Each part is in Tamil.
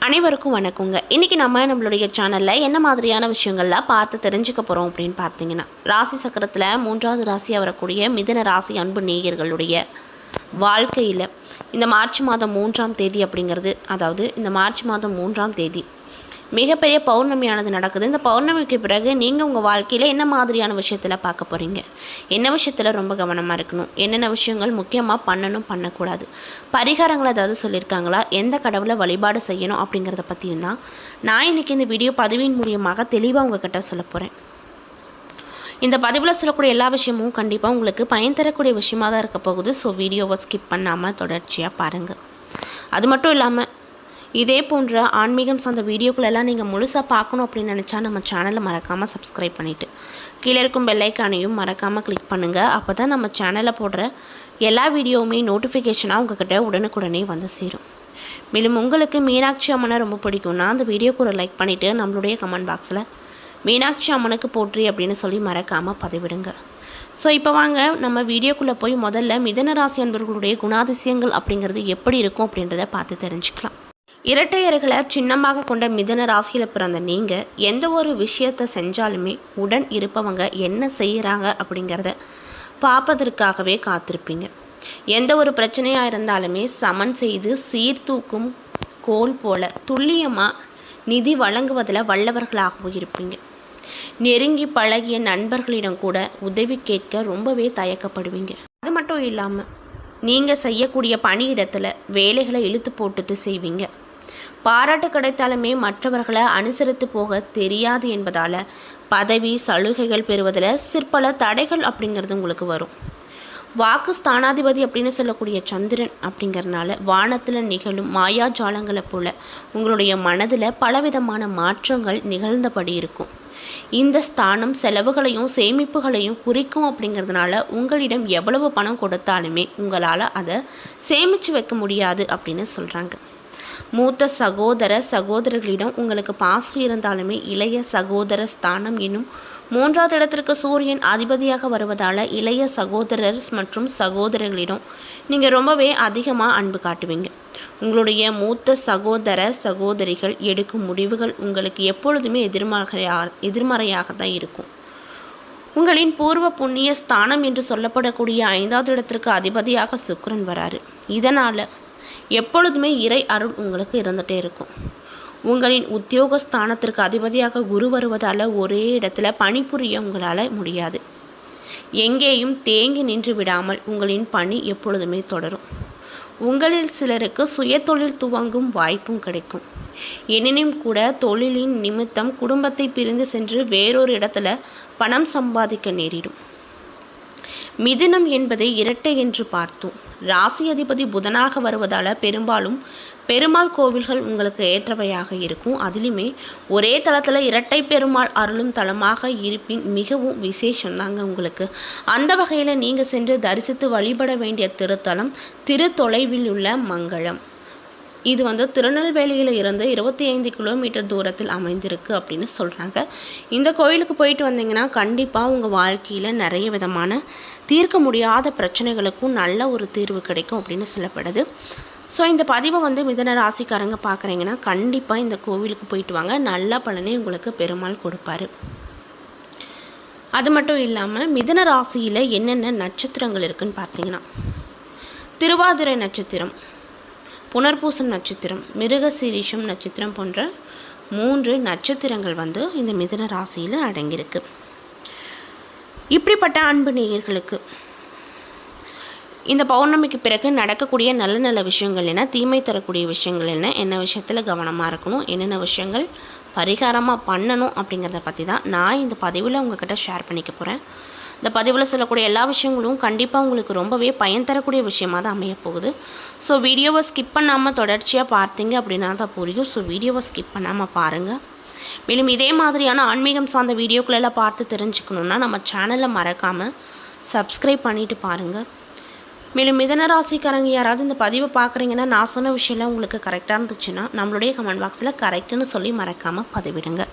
அனைவருக்கும் வணக்கங்க. இன்றைக்கி நம்மளுடைய சேனலில் என்ன மாதிரியான விஷயங்கள்லாம் பார்த்து தெரிஞ்சுக்க போகிறோம் அப்படின்னு பார்த்தீங்கன்னா, ராசி சக்கரத்தில் 3வது ராசியாக வரக்கூடிய மிதுன ராசி அன்பு நேயர்களுடைய வாழ்க்கையில் இந்த மார்ச் மாதம் 3ஆம் தேதி அப்படிங்கிறது, அதாவது இந்த மார்ச் மாதம் 3ஆம் தேதி மிகப்பெரிய பௌர்ணமியானது நடக்குது. இந்த பௌர்ணமிக்கு பிறகு நீங்கள் உங்கள் வாழ்க்கையில் என்ன மாதிரியான விஷயத்தில் பார்க்க போகிறீங்க, என்ன விஷயத்தில் ரொம்ப கவனமாக இருக்கணும், என்னென்ன விஷயங்கள் முக்கியமாக பண்ணணும் பண்ணக்கூடாது, பரிகாரங்கள் ஏதாவது சொல்லியிருக்காங்களா, எந்த கடவுளை வழிபாடு செய்யணும் அப்படிங்கிறத பற்றியும் தான் நான் இன்றைக்கி இந்த வீடியோ பதிவின் மூலியமாக தெளிவாக உங்ககிட்ட சொல்ல போகிறேன். இந்த பதிவில் சொல்லக்கூடிய எல்லா விஷயமும் கண்டிப்பாக உங்களுக்கு பயன் தரக்கூடிய விஷயமாக தான் இருக்க போகுது. ஸோ வீடியோவை ஸ்கிப் பண்ணாமல் தொடர்ச்சியாக பாருங்கள். அது மட்டும் இல்லாமல் இதே போன்ற ஆன்மீகம் சார்ந்த வீடியோக்களெல்லாம் நீங்கள் முழுசாக பார்க்கணும் அப்படின்னு நினச்சா நம்ம சேனலை மறக்காமல் சப்ஸ்கிரைப் பண்ணிவிட்டு கீழே இருக்கும் பெல்லைக்கானையும் மறக்காமல் கிளிக் பண்ணுங்கள். அப்போ தான் நம்ம சேனலில் போடுற எல்லா வீடியோவுமே நோட்டிஃபிகேஷனாக உங்கள்கிட்ட உடனுக்குடனே வந்து சேரும். மேலும் உங்களுக்கு மீனாட்சி அம்மனை ரொம்ப பிடிக்கும்னா அந்த வீடியோக்கு ஒரு லைக் பண்ணிவிட்டு நம்மளுடைய கமெண்ட் பாக்ஸில் மீனாட்சி அம்மனுக்கு போற்றி அப்படின்னு சொல்லி மறக்காமல் பதிவிடுங்க. ஸோ இப்போ வாங்க நம்ம வீடியோக்குள்ளே போய் முதல்ல மிதுன ராசி அன்பர்களுடைய குணாதிசயங்கள் அப்படிங்கிறது எப்படி இருக்கும் அப்படின்றத பார்த்து தெரிஞ்சுக்கலாம். இரட்டையர்களை சின்னமாக கொண்ட மிதுன ராசியில் பிறந்த நீங்கள் எந்த ஒரு விஷயத்தை செஞ்சாலுமே உடன் இருப்பவங்க என்ன செய்கிறாங்க அப்படிங்கிறத பார்ப்பதற்காகவே காத்திருப்பீங்க. எந்த ஒரு பிரச்சனையாக இருந்தாலுமே சமன் செய்து சீர்தூக்கும் கோல் போல துல்லியமாக நிதி வழங்குவதில் வல்லவர்களாகவும் இருப்பீங்க. நெருங்கி பழகிய நண்பர்களிடம் கூட உதவி கேட்க ரொம்பவே தயக்கப்படுவீங்க. அது மட்டும் இல்லாமல் நீங்கள் செய்யக்கூடிய பணியிடத்தில் வேலைகளை இழுத்து போட்டுட்டு செய்வீங்க. பாராட்டு கிடைத்தாலுமே மற்றவர்களை அனுசரித்து போக தெரியாது என்பதால் பதவி சலுகைகள் பெறுவதில் சிற்பல தடைகள் அப்படிங்கிறது உங்களுக்கு வரும். வாக்கு ஸ்தானாதிபதி அப்படின்னு சொல்லக்கூடிய சந்திரன் அப்படிங்கிறதுனால வானத்தில் நிகழும் மாயாஜாலங்களை போல் உங்களுடைய மனதில் பலவிதமான மாற்றங்கள் நிகழ்ந்தபடி இருக்கும். இந்த ஸ்தானம் செலவுகளையும் சேமிப்புகளையும் குறிக்கும் அப்படிங்கிறதுனால உங்களிடம் எவ்வளவு பணம் கொடுத்தாலுமே உங்களால் அதை சேமித்து வைக்க முடியாது அப்படின்னு சொல்கிறாங்க. மூத்த சகோதர சகோதரர்களிடம் உங்களுக்கு பாசம் இருந்தாலுமே இளைய சகோதர ஸ்தானம் என்னும் 3வது இடத்திற்கு சூரியன் அதிபதியாக வருவதால் இளைய சகோதரர் மற்றும் சகோதரர்களிடம் நீங்கள் ரொம்பவே அதிகமாக அன்பு காட்டுவீங்க. உங்களுடைய மூத்த சகோதர சகோதரிகள் எடுக்கும் முடிவுகள் உங்களுக்கு எப்பொழுதுமே எதிர்மறையாக தான் இருக்கும். உங்களின் பூர்வ புண்ணிய ஸ்தானம் என்று சொல்லப்படக்கூடிய 5வது இடத்திற்கு அதிபதியாக சுக்கிரன் வராரு. இதனால் எப்பொழுதுமே இறை அருள் உங்களுக்கு இருந்துகிட்டே இருக்கும். உங்களின் உத்தியோகஸ்தானத்திற்கு அதிபதியாக குரு வருவதால் ஒரே இடத்துல பணிபுரிய உங்களால் முடியாது. எங்கேயும் தேங்கி நின்று விடாமல் உங்களின் பணி எப்பொழுதுமே தொடரும். உங்களில் சிலருக்கு சுய தொழில் துவங்கும் வாய்ப்பும் கிடைக்கும். எனினும் கூட தொழிலின் நிமித்தம் குடும்பத்தை பிரிந்து சென்று வேறொரு இடத்துல பணம் சம்பாதிக்க நேரிடும். மிதுனம் என்பதை இரட்டை என்று பார்த்தோம். ராசி அதிபதி புதனாக வருவதால் பெரும்பாலும் பெருமாள் கோவில்கள் உங்களுக்கு ஏற்றவையாக இருக்கும். அதிலுமே ஒரே தளத்தில் இரட்டை பெருமாள் அருளும் தலமாக இருப்பின் மிகவும் விசேஷம்தாங்க உங்களுக்கு. அந்த வகையில் நீங்கள் சென்று தரிசித்து வழிபட வேண்டிய திருத்தலம் திருத்தொலைவில் உள்ள மங்களம். இது திருநெல்வேலியில் இருந்து 25 கிலோமீட்டர் தூரத்தில் அமைந்திருக்கு அப்படின்னு சொல்கிறாங்க. இந்த கோயிலுக்கு போயிட்டு வந்தீங்கன்னா கண்டிப்பாக உங்கள் வாழ்க்கையில் நிறைய விதமான தீர்க்க முடியாத பிரச்சனைகளுக்கும் நல்ல ஒரு தீர்வு கிடைக்கும் அப்படின்னு சொல்லப்படுது. ஸோ இந்த பதிவை மிதுன ராசிக்காரங்க பார்க்குறீங்கன்னா கண்டிப்பாக இந்த கோவிலுக்கு போயிட்டு வாங்க, நல்ல பலனே உங்களுக்கு பெருமாள் கொடுப்பாரு. அது மட்டும் இல்லாமல் மிதுன ராசியில் என்னென்ன நட்சத்திரங்கள் இருக்குதுன்னு பார்த்தீங்கன்னா, திருவாதிரை நட்சத்திரம், புனர்பூசம் நட்சத்திரம், மிருகசீரிஷம் நட்சத்திரம் போன்ற 3 நட்சத்திரங்கள் இந்த மிதுன ராசியில் அடங்கியிருக்கு. இப்படிப்பட்ட அன்பு நேயர்களுக்கு இந்த பௌர்ணமிக்கு பிறகு நடக்கக்கூடிய நல்ல நல்ல விஷயங்கள் என்ன, தீமை தரக்கூடிய விஷயங்கள் என்ன, என்ன விஷயத்தில் கவனமாக இருக்கணும், என்னென்ன விஷயங்கள் பரிகாரமாக பண்ணணும் அப்படிங்கிறத பற்றி தான் நான் இந்த பதிவில் உங்கள்கிட்ட ஷேர் பண்ணிக்க போகிறேன். இந்த பதிவில் சொல்லக்கூடிய எல்லா விஷயங்களும் கண்டிப்பாக உங்களுக்கு ரொம்பவே பயன் தரக்கூடிய விஷயமாக தான் அமைய போகுது. ஸோ வீடியோவை ஸ்கிப் பண்ணாமல் தொடர்ச்சியாக பார்த்தீங்க அப்படின்னா தான் புரியும். ஸோ வீடியோவை ஸ்கிப் பண்ணாமல் பாருங்கள். மேலும் இதே மாதிரியான ஆன்மீகம் சார்ந்த வீடியோக்களெல்லாம் பார்த்து தெரிஞ்சுக்கணுன்னா நம்ம சேனலை மறக்காமல் சப்ஸ்கிரைப் பண்ணிவிட்டு பாருங்கள். மேலும் மிதுன ராசிக்காரங்க யாராவது இந்த பதிவை பார்க்குறீங்கன்னா நான் சொன்ன விஷயம்லாம் உங்களுக்கு கரெக்டாக இருந்துச்சுன்னா நம்மளுடைய கமெண்ட் பாக்ஸில் கரெக்டுன்னு சொல்லி மறக்காமல் பதிவிடுங்க.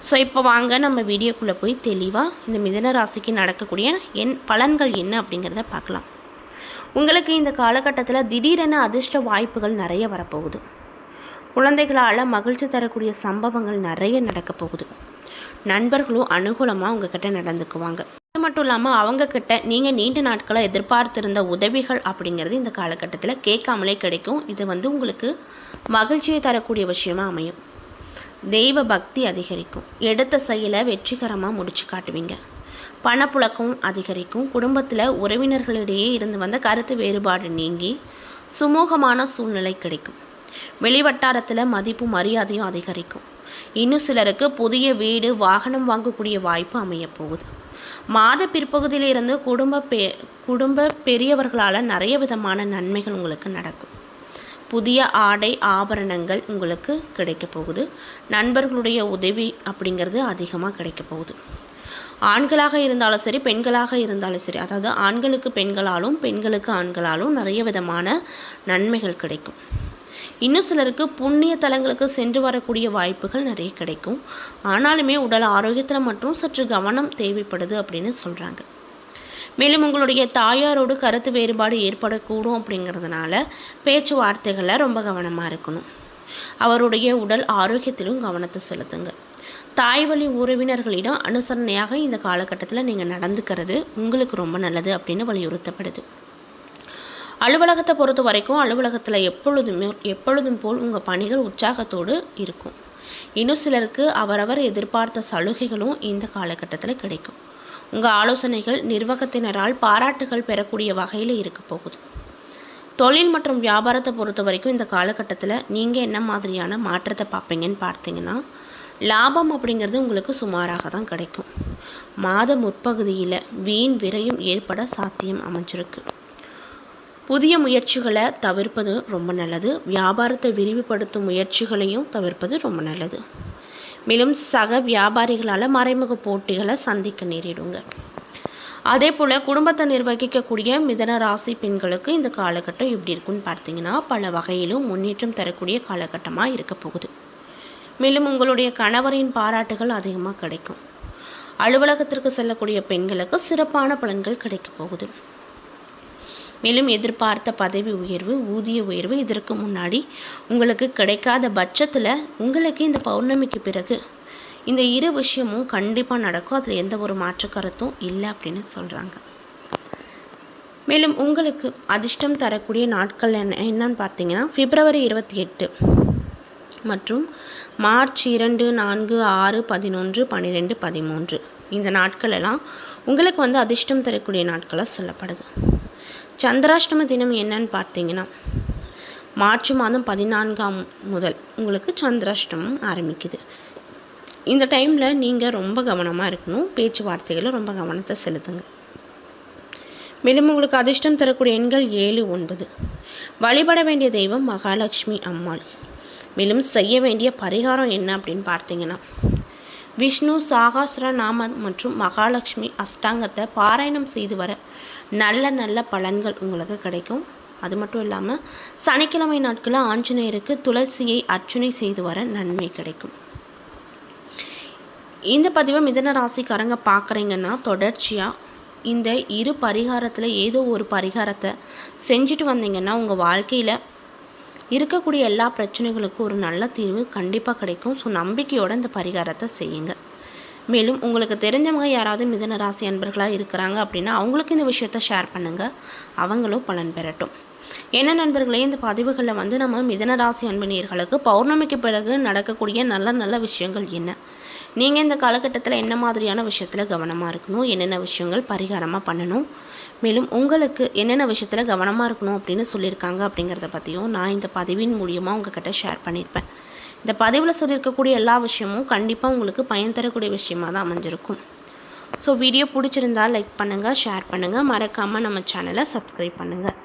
ஸோ இப்போ வாங்க நம்ம வீடியோக்குள்ளே போய் தெளிவாக இந்த மிதுன ராசிக்கு நடக்கக்கூடிய பலன்கள் என்ன அப்படிங்கிறத பார்க்கலாம். உங்களுக்கு இந்த காலகட்டத்தில் திடீரென அதிர்ஷ்ட வாய்ப்புகள் நிறைய வரப்போகுது. குழந்தைகளால் மகிழ்ச்சி தரக்கூடிய சம்பவங்கள் நிறைய நடக்க போகுது. நண்பர்களும் அனுகூலமாக உங்ககிட்ட நடந்துக்குவாங்க. அது மட்டும் இல்லாமல் அவங்கக்கிட்ட நீங்கள் நீண்ட நாட்களை எதிர்பார்த்திருந்த உதவிகள் அப்படிங்கிறது இந்த காலகட்டத்தில் கேட்காமலே கிடைக்கும். இது உங்களுக்கு மகிழ்ச்சியை தரக்கூடிய விஷயமாக அமையும். தெய்வ பக்தி அதிகரிக்கும். எடுத்த செயலை வெற்றிகரமாக முடிச்சு காட்டுவீங்க. பணப்புழக்கம் அதிகரிக்கும். குடும்பத்தில் உறவினர்களிடையே இருந்து வந்த கருத்து வேறுபாடு நீங்கி சுமூகமான சூழ்நிலை கிடைக்கும். வெளிவட்டாரத்தில் மதிப்பு மரியாதையும் அதிகரிக்கும். இன்னும் சிலருக்கு புதிய வீடு வாகனம் வாங்கக்கூடிய வாய்ப்பு அமையப்போகுது. மாத பிற்பகுதியிலிருந்து குடும்ப பெரியவர்களால் நிறைய விதமான நன்மைகள் உங்களுக்கு நடக்கும். புதிய ஆடை ஆபரணங்கள் உங்களுக்கு கிடைக்க போகுது. நண்பர்களுடைய உதவி அப்படிங்கிறது அதிகமாக கிடைக்க போகுது. ஆண்களாக இருந்தாலும் சரி பெண்களாக இருந்தாலும் சரி, அதாவது ஆண்களுக்கு பெண்களாலும் பெண்களுக்கு ஆண்களாலும் நிறைய விதமான நன்மைகள் கிடைக்கும். இன்னும் சிலருக்கு புண்ணிய தலங்களுக்கு சென்று வரக்கூடிய வாய்ப்புகள் நிறைய கிடைக்கும். ஆனாலுமே உடல் ஆரோக்கியத்தில் மட்டும் சற்று கவனம் தேவைப்படுது அப்படின்னு சொல்கிறாங்க. மேலும் உங்களுடைய தாயாரோடு கருத்து வேறுபாடு ஏற்படக்கூடும் அப்படிங்கிறதுனால பேச்சுவார்த்தைகளில் ரொம்ப கவனமாக இருக்கணும். அவருடைய உடல் ஆரோக்கியத்திலும் கவனத்தை செலுத்துங்க. தாய் வழி உறவினர்களிடம் அனுசரணையாக இந்த காலகட்டத்தில் நீங்கள் நடந்துக்கிறது உங்களுக்கு ரொம்ப நல்லது அப்படின்னு வலியுறுத்தப்படுது. அலுவலகத்தை பொறுத்த வரைக்கும் அலுவலகத்தில் எப்பொழுதும் போல் உங்கள் பணிகள் உற்சாகத்தோடு இருக்கும். இன்னும் சிலருக்கு அவரவர் எதிர்பார்த்த சலுகைகளும் இந்த காலகட்டத்தில் கிடைக்கும். உங்கள் ஆலோசனைகள் நிர்வாகத்தினரால் பாராட்டுகள் பெறக்கூடிய வகையில் இருக்க போகுது. தொழில் மற்றும் வியாபாரத்தை பொறுத்த வரைக்கும் இந்த காலகட்டத்தில் நீங்கள் என்ன மாதிரியான மாற்றத்தை பார்ப்பீங்கன்னு பார்த்தீங்கன்னா, லாபம் அப்படிங்கிறது உங்களுக்கு சுமாராக தான் கிடைக்கும். மாத முற்பகுதியில் வீண் விரயம் ஏற்பட சாத்தியம் அமைஞ்சிருக்கு. புதிய முயற்சிகளை தவிர்ப்பது ரொம்ப நல்லது. வியாபாரத்தை விரிவுபடுத்தும் முயற்சிகளையும் தவிர்ப்பது ரொம்ப நல்லது. மேலும் சக வியாபாரிகளால் மறைமுக போட்டிகளை சந்திக்க நேரிடுங்க. அதே போல் குடும்பத்தை நிர்வகிக்கக்கூடிய மிதன ராசி பெண்களுக்கு இந்த காலகட்டம் எப்படி இருக்குன்னு பார்த்தீங்கன்னா, பல வகையிலும் முன்னேற்றம் தரக்கூடிய காலகட்டமாக இருக்க போகுது. மேலும் உங்களுடைய கணவரின் பாராட்டுகள் அதிகமாக கிடைக்கும். அலுவலகத்திற்கு செல்லக்கூடிய பெண்களுக்கு சிறப்பான பலன்கள் கிடைக்க போகுது. மேலும் எதிர்பார்த்த பதவி உயர்வு, ஊதிய உயர்வு இதற்கு முன்னாடி உங்களுக்கு கிடைக்காத பட்சத்தில் உங்களுக்கு இந்த பௌர்ணமிக்கு பிறகு இந்த இரு விஷயமும் கண்டிப்பாக நடக்கும். அதில் எந்த ஒரு மாற்று கருத்தும் இல்லை அப்படின்னு சொல்கிறாங்க. மேலும் உங்களுக்கு அதிர்ஷ்டம் தரக்கூடிய நாட்கள் என்னன்னு பார்த்தீங்கன்னா, பிப்ரவரி 28 மற்றும் மார்ச் 2, 4, 6, 11, 12, 13 இந்த நாட்களெல்லாம் உங்களுக்கு அதிர்ஷ்டம் தரக்கூடிய நாட்களாக சொல்லப்படுது. சந்திராஷ்டம தினம் என்னன்னு பார்த்தீங்கன்னா, மார்ச் மாதம் 14 முதல் உங்களுக்கு சந்திராஷ்டமம் ஆரம்பிக்குது. இந்த டைமில் நீங்கள் ரொம்ப கவனமாக இருக்கணும். பேச்சுவார்த்தைகளில் ரொம்ப கவனத்தை செலுத்துங்க. மேலும் உங்களுக்கு அதிர்ஷ்டம் தரக்கூடிய எண்கள் 7, 9. வழிபட வேண்டிய தெய்வம் மகாலட்சுமி அம்மாள். மேலும் செய்ய வேண்டிய பரிகாரம் என்ன அப்படின்னு பார்த்தீங்கன்னா, விஷ்ணு சாகாஸ்ர நாமம் மற்றும் மகாலட்சுமி அஷ்டாங்கத்தை பாராயணம் செய்து வர நல்ல பலன்கள் உங்களுக்கு கிடைக்கும். அது மட்டும் இல்லாமல் சனிக்கிழமை நாட்களில் ஆஞ்சநேயருக்கு துளசியை அர்ச்சனை செய்து வர நன்மை கிடைக்கும். இந்த பதிவை மிதன ராசிக்காரங்க பார்க்குறீங்கன்னா, தொடர்ச்சியாக இந்த இரு பரிகாரத்தில் ஏதோ ஒரு பரிகாரத்தை செஞ்சுட்டு வந்தீங்கன்னா உங்கள் வாழ்க்கையில் இருக்கக்கூடிய எல்லா பிரச்சனைகளுக்கும் ஒரு நல்ல தீர்வு கண்டிப்பாக கிடைக்கும். ஸோ நம்பிக்கையோடு இந்த பரிகாரத்தை செய்யுங்க. மேலும் உங்களுக்கு தெரிஞ்சவங்க யாராவது மிதன ராசி அன்பர்களாக இருக்கிறாங்க அப்படின்னா அவங்களுக்கு இந்த விஷயத்தை ஷேர் பண்ணுங்கள். அவங்களும் பலன் பெறட்டும். என்ன நண்பர்களே, இந்த பதிவுகளில் நம்ம மிதன ராசி அன்பனியர்களுக்கு பௌர்ணமிக்கு பிறகு நடக்கக்கூடிய நல்ல விஷயங்கள் என்ன, நீங்கள் இந்த காலகட்டத்தில் என்ன மாதிரியான விஷயத்தில் கவனமாக இருக்கணும், என்னென்ன விஷயங்கள் பரிகாரமாக பண்ணணும், மேலும் உங்களுக்கு என்னென்ன விஷயத்தில் கவனமாக இருக்கணும் அப்படின்னு சொல்லியிருக்காங்க அப்படிங்கிறத பற்றியும் நான் இந்த பதிவின் மூலியமாக உங்கள்கிட்ட ஷேர் பண்ணியிருப்பேன். இந்த பதிவில் சொல்லியிருக்கக்கூடிய எல்லா விஷயமும் கண்டிப்பாக உங்களுக்கு பயன் தரக்கூடிய விஷயமாக தான் அமைஞ்சிருக்கும். ஸோ வீடியோ பிடிச்சிருந்தால் லைக் பண்ணுங்கள், ஷேர் பண்ணுங்கள், மறக்காமல் நம்ம சேனலை சப்ஸ்கிரைப் பண்ணுங்கள்.